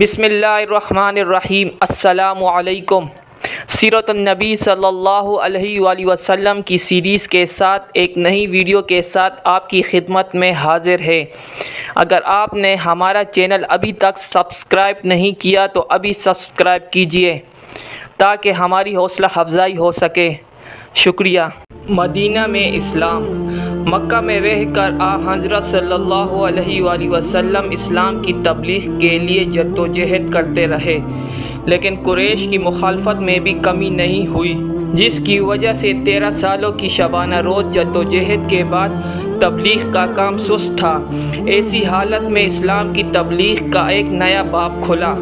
بسم اللہ الرحمن الرحیم۔ السلام علیکم۔ سیرت النبی صلی اللہ علیہ وآلہ وسلم کی سیریز کے ساتھ ایک نئی ویڈیو کے ساتھ آپ کی خدمت میں حاضر ہے۔ اگر آپ نے ہمارا چینل ابھی تک سبسکرائب نہیں کیا تو ابھی سبسکرائب کیجئے تاکہ ہماری حوصلہ افزائی ہو سکے۔ شکریہ۔ مدینہ میں اسلام۔ مکہ میں رہ کر حضرت صلی اللہ علیہ وآلہ وسلم اسلام کی تبلیغ کے لیے جدوجہد کرتے رہے، لیکن قریش کی مخالفت میں بھی کمی نہیں ہوئی، جس کی وجہ سے 13 سالوں کی شبانہ روز جدوجہد کے بعد تبلیغ کا کام سست تھا۔ ایسی حالت میں اسلام کی تبلیغ کا ایک نیا باب کھلا،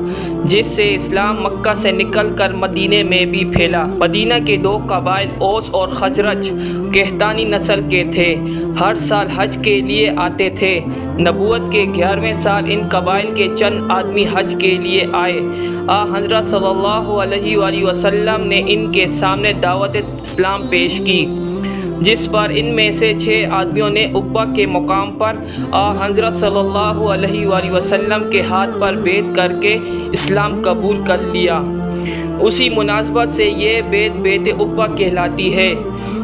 جس سے اسلام مکہ سے نکل کر مدینہ میں بھی پھیلا۔ مدینہ کے دو قبائل اوس اور خزرج قحطانی نسل کے تھے، ہر سال حج کے لیے آتے تھے۔ نبوت کے 11ویں سال ان قبائل کے چند آدمی حج کے لیے آئے۔ حضرت صلی اللہ علیہ وآلہ وسلم نے ان کے سامنے دعوت اسلام پیش کی، جس پر ان میں سے 6 آدمیوں نے عقبہ کے مقام پر حضرت صلی اللہ علیہ وآلہ وسلم کے ہاتھ پر بیعت کر کے اسلام قبول کر لیا۔ اسی مناسبت سے یہ بیعت عقبہ کہلاتی ہے،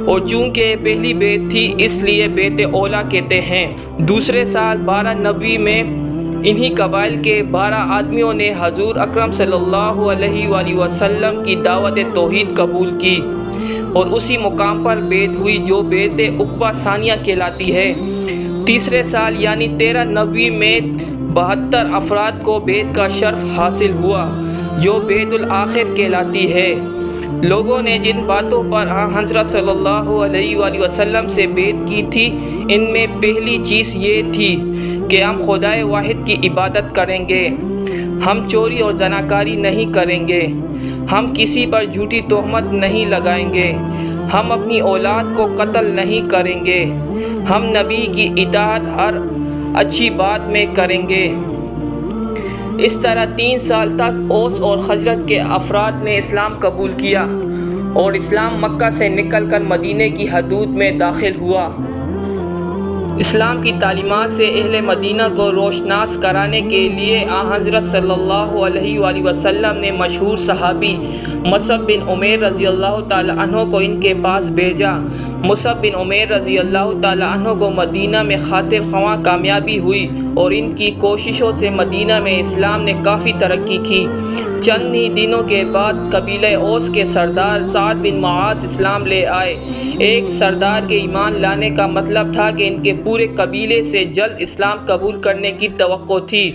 اور چونکہ پہلی بیعت تھی اس لیے بیعت اولیٰ کہتے ہیں۔ دوسرے سال 12 نبوی میں انہی قبائل کے 12 آدمیوں نے حضور اکرم صلی اللہ علیہ وآلہ وسلم کی دعوت توحید قبول کی، اور اسی مقام پر بیعت ہوئی جو بیعت عقبہ ثانیہ کہلاتی ہے۔ تیسرے سال یعنی 13 نبوی میں 72 افراد کو بیعت کا شرف حاصل ہوا، جو بیعت الآخر کہلاتی ہے۔ لوگوں نے جن باتوں پر حضرت صلی اللہ علیہ وآلہ وسلم سے بیعت کی تھی، ان میں پہلی چیز یہ تھی کہ ہم خدائے واحد کی عبادت کریں گے، ہم چوری اور زناکاری نہیں کریں گے، ہم کسی پر جھوٹی تہمت نہیں لگائیں گے، ہم اپنی اولاد کو قتل نہیں کریں گے، ہم نبی کی اطاعت ہر اچھی بات میں کریں گے۔ اس طرح 3 سال تک اوس اور خزرج کے افراد نے اسلام قبول کیا، اور اسلام مکہ سے نکل کر مدینہ کی حدود میں داخل ہوا۔ اسلام کی تعلیمات سے اہل مدینہ کو روشناس کرانے کے لیے حضرت صلی اللہ علیہ وآلہ وسلم نے مشہور صحابی مصعب بن عمیر رضی اللہ تعالی عنہ کو ان کے پاس بھیجا۔ مصعب بن عمیر رضی اللہ تعالی عنہ کو مدینہ میں خاطر خواہ کامیابی ہوئی، اور ان کی کوششوں سے مدینہ میں اسلام نے کافی ترقی کی۔ چند ہی دنوں کے بعد قبیلہ اوس کے سردار سعد بن معاذ اسلام لے آئے۔ ایک سردار کے ایمان لانے کا مطلب تھا کہ ان کے پورے قبیلے سے جلد اسلام قبول کرنے کی توقع تھی،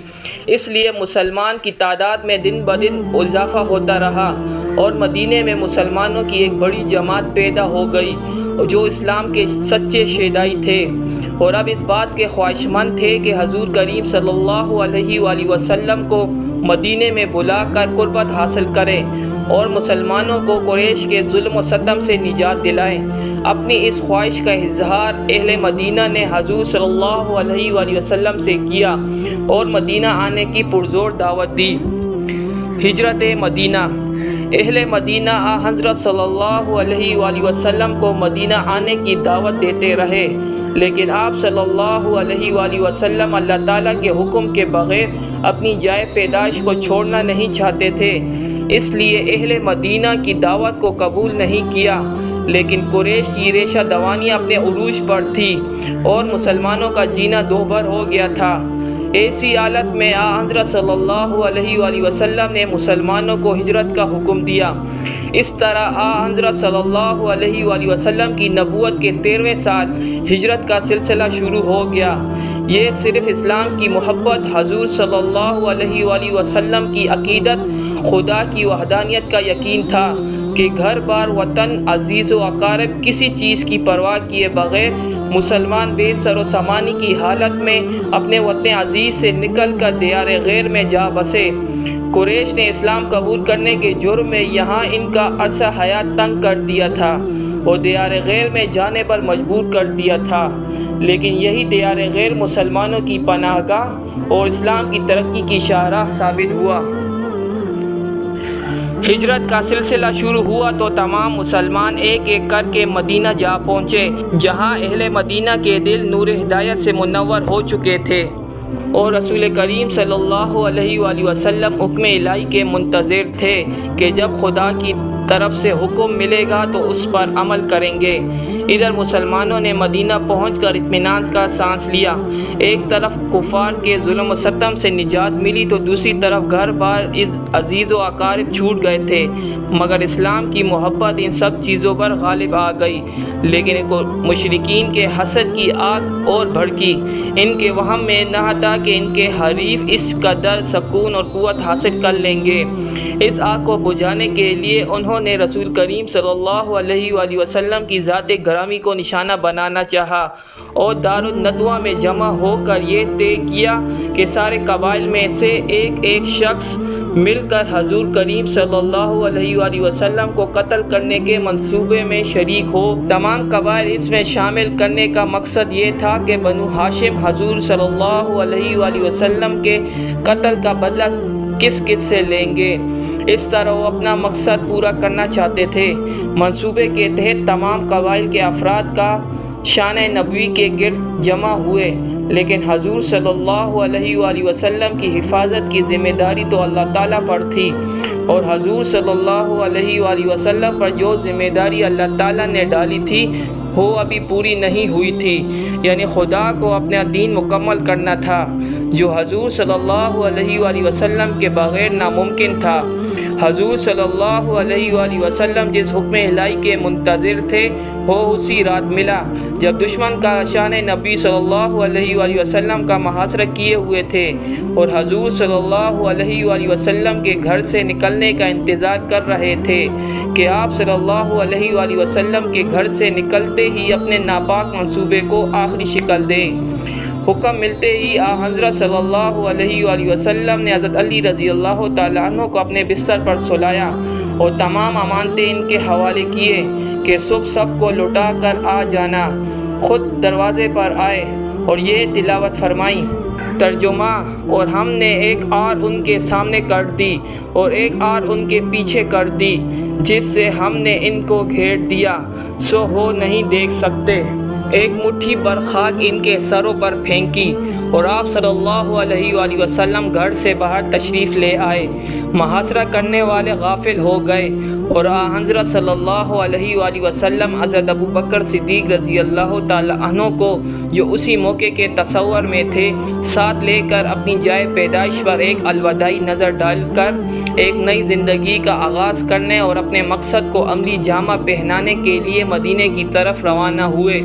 اس لیے مسلمان کی تعداد میں دن بدن اضافہ ہوتا رہا، اور مدینہ میں مسلمانوں کی ایک بڑی جماعت پیدا ہو گئی جو اسلام کے سچے شیدائی تھے، اور اب اس بات کے خواہشمند تھے کہ حضور کریم صلی اللہ علیہ وآلہ وسلم کو مدینہ میں بلا کر قربت حاصل کریں، اور مسلمانوں کو قریش کے ظلم و ستم سے نجات دلائیں۔ اپنی اس خواہش کا اظہار اہل مدینہ نے حضور صلی اللہ علیہ وآلہ وسلم سے کیا، اور مدینہ آنے کی پرزور دعوت دی۔ ہجرت مدینہ۔ اہل مدینہ حضرت صلی اللہ علیہ وآلہ وسلم کو مدینہ آنے کی دعوت دیتے رہے، لیکن آپ صلی اللہ علیہ وآلہ وسلم اللہ تعالیٰ کے حکم کے بغیر اپنی جائے پیدائش کو چھوڑنا نہیں چاہتے تھے، اس لیے اہل مدینہ کی دعوت کو قبول نہیں کیا۔ لیکن قریش کی ریشہ دوانی اپنے عروج پر تھی، اور مسلمانوں کا جینا دوبھر ہو گیا تھا۔ ایسی حالت میں حضرت صلی اللہ علیہ وآلہ وسلم نے مسلمانوں کو ہجرت کا حکم دیا۔ اس طرح حضرت صلی اللہ علیہ وآلہ وسلم کی نبوت کے 13ویں سال ہجرت کا سلسلہ شروع ہو گیا۔ یہ صرف اسلام کی محبت، حضور صلی اللہ علیہ وآلہ وسلم کی عقیدت، خدا کی وحدانیت کا یقین تھا کہ گھر بار، وطن، عزیز و اقارب، کسی چیز کی پرواہ کیے بغیر مسلمان بے سر و سامانی کی حالت میں اپنے وطن عزیز سے نکل کر دیار غیر میں جا بسے۔ قریش نے اسلام قبول کرنے کے جرم میں یہاں ان کا عرصہ حیات تنگ کر دیا تھا، اور دیار غیر میں جانے پر مجبور کر دیا تھا، لیکن یہی دیار غیر مسلمانوں کی پناہ گاہ اور اسلام کی ترقی کی شاہراہ ثابت ہوا۔ ہجرت کا سلسلہ شروع ہوا تو تمام مسلمان ایک ایک کر کے مدینہ جا پہنچے، جہاں اہل مدینہ کے دل نور ہدایت سے منور ہو چکے تھے۔ اور رسول کریم صلی اللہ علیہ وآلہ وسلم حکم الہی کے منتظر تھے کہ جب خدا کی طرف سے حکم ملے گا تو اس پر عمل کریں گے۔ ادھر مسلمانوں نے مدینہ پہنچ کر اطمینان کا سانس لیا۔ ایک طرف کفار کے ظلم و ستم سے نجات ملی تو دوسری طرف گھر بار عزیز و اقارب چھوٹ گئے تھے، مگر اسلام کی محبت ان سب چیزوں پر غالب آ گئی۔ لیکن مشرکین کے حسد کی آگ اور بھڑکی۔ ان کے وہم میں نہ تھا کہ ان کے حریف اس قدر سکون اور قوت حاصل کر لیں گے۔ اس آگ کو بجھانے کے لیے انہوں نے رسول کریم صلی اللہ علیہ وآلہ وسلم کی ذات گرامی کو نشانہ بنانا چاہا اور دارالندوہ میں جمع ہو کر یہ طے کیا کہ سارے قبائل میں سے ایک شخص مل کر حضور کریم صلی اللہ علیہ وآلہ وسلم کو قتل کرنے کے منصوبے میں شریک ہو۔ تمام قبائل اس میں شامل کرنے کا مقصد یہ تھا کہ بنو ہاشم حضور صلی اللہ علیہ وآلہ وسلم کے قتل کا بدلہ کس سے لیں گے۔ اس طرح وہ اپنا مقصد پورا کرنا چاہتے تھے۔ منصوبے کے تحت تمام قبائل کے افراد کا شان نبوی کے گرد جمع ہوئے، لیکن حضور صلی اللہ علیہ وآلہ وسلم کی حفاظت کی ذمہ داری تو اللہ تعالیٰ پر تھی، اور حضور صلی اللہ علیہ وآلہ وسلم پر جو ذمہ داری اللہ تعالیٰ نے ڈالی تھی وہ ابھی پوری نہیں ہوئی تھی، یعنی خدا کو اپنا دین مکمل کرنا تھا، جو حضور صلی اللہ علیہ وآلہ وسلم کے بغیر ناممکن تھا۔ حضور صلی اللہ علیہ وآلہ وسلم جس حکم الہی کے منتظر تھے وہ اسی رات ملا جب دشمن کا شان نبی صلی اللہ علیہ وآلہ وسلم کا محاصرہ کیے ہوئے تھے اور حضور صلی اللہ علیہ وآلہ وسلم کے گھر سے نکلنے کا انتظار کر رہے تھے کہ آپ صلی اللہ علیہ وآلہ وسلم کے گھر سے نکلتے ہی اپنے ناپاک منصوبے کو آخری شکل دیں۔ حکم ملتے ہی حضرت صلی اللہ علیہ وآلہ وسلم نے حضرت علی رضی اللہ تعالیٰ عنہ کو اپنے بستر پر سلایا اور تمام امانتیں ان کے حوالے کیے کہ صبح سب کو لوٹا کر آ جانا۔ خود دروازے پر آئے اور یہ تلاوت فرمائی، ترجمہ: اور ہم نے ایک آر ان کے سامنے کر دی اور ایک آر ان کے پیچھے کر دی، جس سے ہم نے ان کو گھیر دیا سو وہ نہیں دیکھ سکتے۔ ایک مٹھی بر خاک ان کے سروں پر پھینکی اور آپ صلی اللہ علیہ وآلہ وسلم گھر سے باہر تشریف لے آئے۔ محاصرہ کرنے والے غافل ہو گئے اور حضرت صلی اللہ علیہ وآلہ وسلم حضرت ابوبکر صدیق رضی اللہ تعالی عنہ کو، جو اسی موقع کے تصور میں تھے، ساتھ لے کر اپنی جائے پیدائش پر ایک الوداعی نظر ڈال کر ایک نئی زندگی کا آغاز کرنے اور اپنے مقصد کو عملی جامہ پہنانے کے لیے مدینے کی طرف روانہ ہوئے۔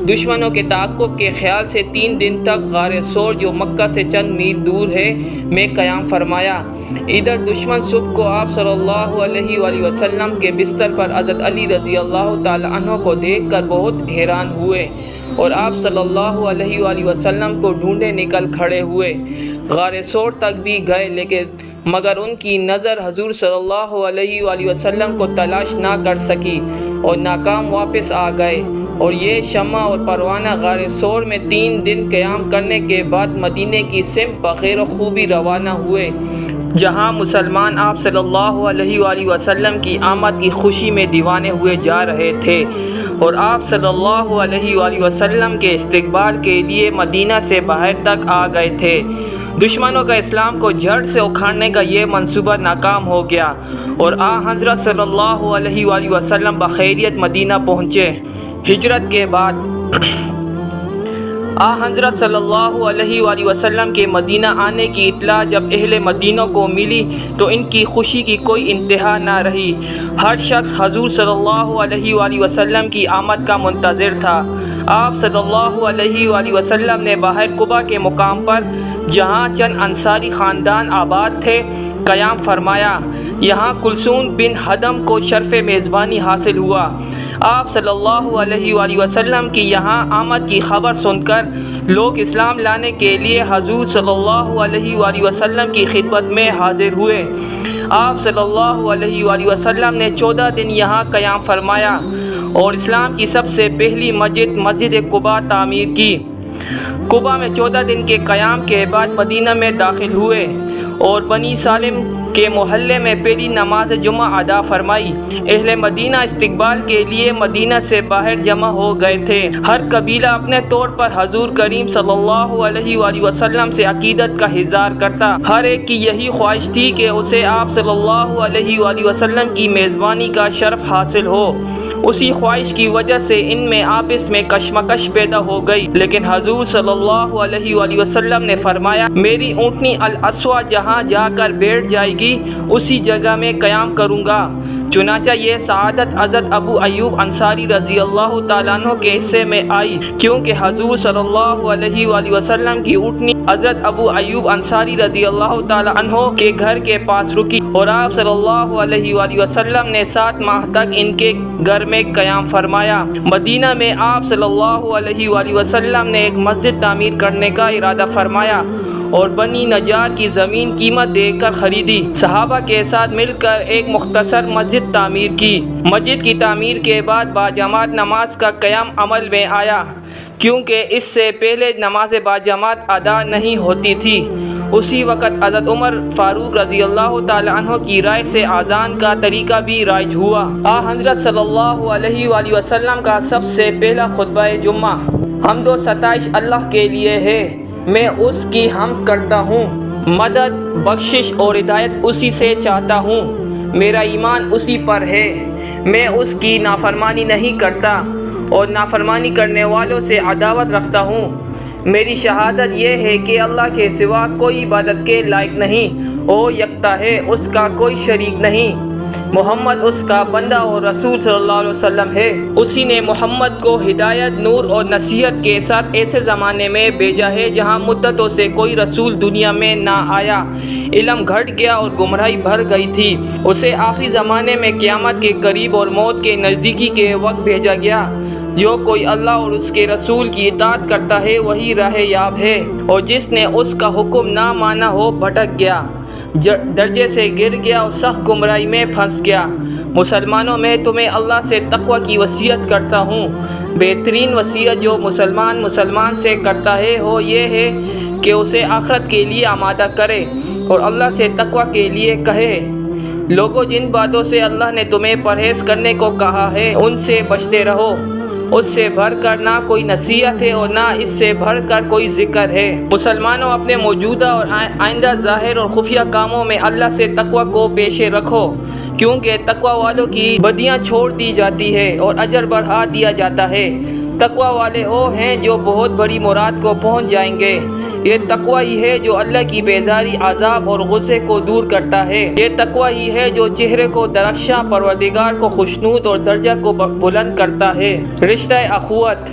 دشمنوں کے تعاقب کے خیال سے 3 دن تک غار ثور، جو مکہ سے چند میل دور ہے، میں قیام فرمایا۔ ادھر دشمن صبح کو آپ صلی اللہ علیہ وآلہ وسلم کے بستر پر حضرت علی رضی اللہ تعالی عنہ کو دیکھ کر بہت حیران ہوئے اور آپ صلی اللہ علیہ وآلہ وسلم کو ڈھونڈے نکل کھڑے ہوئے۔ غار ثور تک بھی گئے مگر ان کی نظر حضور صلی اللہ علیہ وآلہ وسلم کو تلاش نہ کر سکی اور ناکام واپس آ گئے، اور یہ شمع اور پروانہ غار ثور میں 3 دن قیام کرنے کے بعد مدینے کی سمت بخیر و خوبی روانہ ہوئے، جہاں مسلمان آپ صلی اللہ علیہ وآلہ وسلم کی آمد کی خوشی میں دیوانے ہوئے جا رہے تھے اور آپ صلی اللہ علیہ وآلہ وسلم کے استقبال کے لیے مدینہ سے باہر تک آ گئے تھے۔ دشمنوں کا اسلام کو جڑ سے اکھاڑنے کا یہ منصوبہ ناکام ہو گیا اور حضرت صلی اللہ علیہ وآلہ وسلم بخیریت مدینہ پہنچے۔ ہجرت کے بعد حضرت صلی اللہ علیہ وآلہ وسلم کے مدینہ آنے کی اطلاع جب اہل مدینہ کو ملی تو ان کی خوشی کی کوئی انتہا نہ رہی۔ ہر شخص حضور صلی اللہ علیہ وآلہ وسلم کی آمد کا منتظر تھا۔ آپ صلی اللہ علیہ وآلہ وسلم نے باہر قبا کے مقام پر، جہاں چند انصاری خاندان آباد تھے، قیام فرمایا۔ یہاں کلثوم بن ہدم کو شرف میزبانی حاصل ہوا۔ آپ صلی اللہ علیہ وآلہ وسلم کی یہاں آمد کی خبر سن کر لوگ اسلام لانے کے لیے حضور صلی اللہ علیہ وآلہ وسلم کی خدمت میں حاضر ہوئے۔ آپ صلی اللہ علیہ وآلہ وسلم نے 14 دن یہاں قیام فرمایا اور اسلام کی سب سے پہلی مسجد قباء تعمیر کی۔ قباء میں 14 دن کے قیام کے بعد مدینہ میں داخل ہوئے اور بنی سالم کے محلے میں پہلی نماز جمعہ ادا فرمائی۔ اہل مدینہ استقبال کے لیے مدینہ سے باہر جمع ہو گئے تھے۔ ہر قبیلہ اپنے طور پر حضور کریم صلی اللہ علیہ وآلہ وسلم سے عقیدت کا اظہار کرتا۔ ہر ایک کی یہی خواہش تھی کہ اسے آپ صلی اللہ علیہ وآلہ وسلم کی میزبانی کا شرف حاصل ہو۔ اسی خواہش کی وجہ سے ان میں آپس میں کشمکش پیدا ہو گئی، لیکن حضور صلی اللہ علیہ وآلہ وسلم نے فرمایا، میری اونٹنی الاسوا جہاں جا کر بیٹھ جائے گی اسی جگہ میں قیام کروں گا۔ چنانچہ یہ سعادت حضرت ابو ایوب انصاری رضی اللہ تعالیٰ عنہ کے حصے میں آئی، کیونکہ حضور صلی اللہ علیہ وآلہ وسلم کی اونٹنی حضرت ابو ایوب انصاری رضی اللہ تعالیٰ عنہ کے گھر کے پاس رکی اور آپ صلی اللہ علیہ وآلہ وسلم نے 7 ماہ تک ان کے گھر میں قیام فرمایا۔ مدینہ میں آپ صلی اللہ علیہ وآلہ وسلم نے ایک مسجد تعمیر کرنے کا ارادہ فرمایا اور بنی نجار کی زمین قیمت دے کر خریدی۔ صحابہ کے ساتھ مل کر ایک مختصر مسجد تعمیر کی۔ مسجد کی تعمیر کے بعد باجماعت نماز کا قیام عمل میں آیا، کیونکہ اس سے پہلے نماز باجماعت ادا نہیں ہوتی تھی۔ اسی وقت حضرت عمر فاروق رضی اللہ تعالیٰ عنہ کی رائے سے اذان کا طریقہ بھی رائج ہوا۔ حضرت صلی اللہ علیہ وآلہ وسلم کا سب سے پہلا خطبہ جمعہ، حمد و ستائش اللہ کے لیے ہے، میں اس کی حمد کرتا ہوں، مدد، بخشش اور ہدایت اسی سے چاہتا ہوں، میرا ایمان اسی پر ہے، میں اس کی نافرمانی نہیں کرتا اور نافرمانی کرنے والوں سے عداوت رکھتا ہوں، میری شہادت یہ ہے کہ اللہ کے سوا کوئی عبادت کے لائق نہیں، وہ یکتا ہے، اس کا کوئی شریک نہیں، محمد اس کا بندہ اور رسول صلی اللہ علیہ وسلم ہے۔ اسی نے محمد کو ہدایت، نور اور نصیحت کے ساتھ ایسے زمانے میں بھیجا ہے جہاں مدتوں سے کوئی رسول دنیا میں نہ آیا، علم گھٹ گیا اور گمراہی بھر گئی تھی۔ اسے آخری زمانے میں قیامت کے قریب اور موت کے نزدیکی کے وقت بھیجا گیا۔ جو کوئی اللہ اور اس کے رسول کی اطاعت کرتا ہے وہی راہ یاب ہے، اور جس نے اس کا حکم نہ مانا ہو بھٹک گیا، درجے سے گر گیا اور سخت گمراہی میں پھنس گیا۔ مسلمانوں، میں تمہیں اللہ سے تقوی کی وصیت کرتا ہوں۔ بہترین وصیت جو مسلمان سے کرتا ہے وہ یہ ہے کہ اسے آخرت کے لیے آمادہ کرے اور اللہ سے تقوی کے لیے کہے، لوگوں جن باتوں سے اللہ نے تمہیں پرہیز کرنے کو کہا ہے ان سے بچتے رہو، اس سے بڑھ کر نہ کوئی نصیحت ہے اور نہ اس سے بڑھ کر کوئی ذکر ہے۔ مسلمانوں، اپنے موجودہ اور آئندہ ظاہر اور خفیہ کاموں میں اللہ سے تقوی کو پیش رکھو، کیونکہ تقوی والوں کی بدیاں چھوڑ دی جاتی ہے اور اجر بڑھا دیا جاتا ہے۔ تقوی والے وہ ہیں جو بہت بڑی مراد کو پہنچ جائیں گے۔ یہ تقوی ہی ہے جو اللہ کی بیزاری، عذاب اور غصے کو دور کرتا ہے۔ یہ تقوی ہی ہے جو چہرے کو درخشاں، پروردگار کو خوشنود اور درجہ کو بلند کرتا ہے۔ رشتہ اخوت،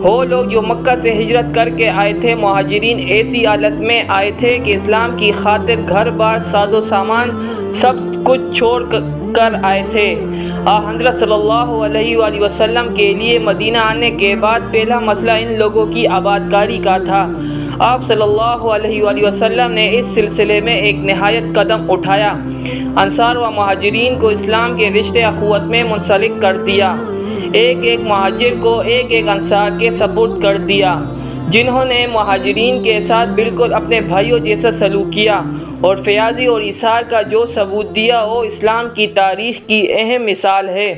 وہ لوگ جو مکہ سے ہجرت کر کے آئے تھے، مہاجرین ایسی حالت میں آئے تھے کہ اسلام کی خاطر گھر بار، ساز و سامان سب کچھ چھوڑ کر آئے تھے۔ حضرت صلی اللہ علیہ وآلہ وسلم کے لیے مدینہ آنے کے بعد پہلا مسئلہ ان لوگوں کی آبادکاری کا تھا۔ آپ صلی اللہ علیہ وآلہ وسلم نے اس سلسلے میں ایک نہایت قدم اٹھایا، انصار و مہاجرین کو اسلام کے رشتے اخوت میں منسلک کر دیا، ایک ایک مہاجر کو ایک ایک انصار کے سپرد کر دیا، جنہوں نے مہاجرین کے ساتھ بالکل اپنے بھائیوں جیسا سلوک کیا اور فیاضی اور ایثار کا جو ثبوت دیا وہ اسلام کی تاریخ کی اہم مثال ہے۔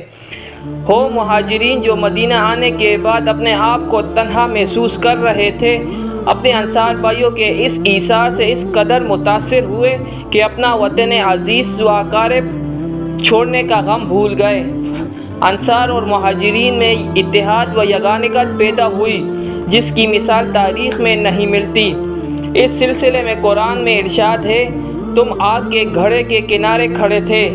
وہ مہاجرین جو مدینہ آنے کے بعد اپنے آپ کو تنہا محسوس کر رہے تھے، اپنے انصار بھائیوں کے اس ایثار سے اس قدر متاثر ہوئے کہ اپنا وطن عزیز و اقارب چھوڑنے کا غم بھول گئے۔ انصار اور مہاجرین میں اتحاد و یگانگت پیدا ہوئی جس کی مثال تاریخ میں نہیں ملتی۔ اس سلسلے میں قرآن میں ارشاد ہے، تم آگ کے گھڑے کے کنارے کھڑے تھے،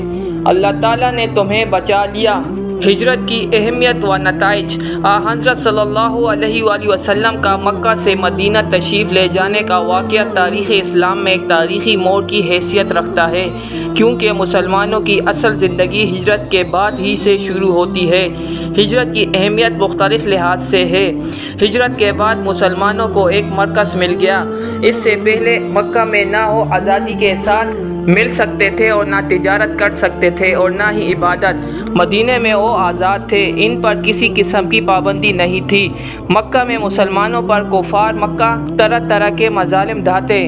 اللہ تعالیٰ نے تمہیں بچا لیا۔ ہجرت کی اہمیت و نتائج۔ حضرت صلی اللہ علیہ وآلہ وسلم کا مکہ سے مدینہ تشریف لے جانے کا واقعہ تاریخ اسلام میں ایک تاریخی موڑ کی حیثیت رکھتا ہے، کیونکہ مسلمانوں کی اصل زندگی ہجرت کے بعد ہی سے شروع ہوتی ہے۔ ہجرت کی اہمیت مختلف لحاظ سے ہے۔ ہجرت کے بعد مسلمانوں کو ایک مرکز مل گیا۔ اس سے پہلے مکہ میں نہ وہ آزادی کے ساتھ مل سکتے تھے اور نہ تجارت کر سکتے تھے اور نہ ہی عبادت۔ مدینہ میں وہ آزاد تھے، ان پر کسی قسم کی پابندی نہیں تھی۔ مکہ میں مسلمانوں پر کفار مکہ طرح طرح کے مظالم ڈھاتے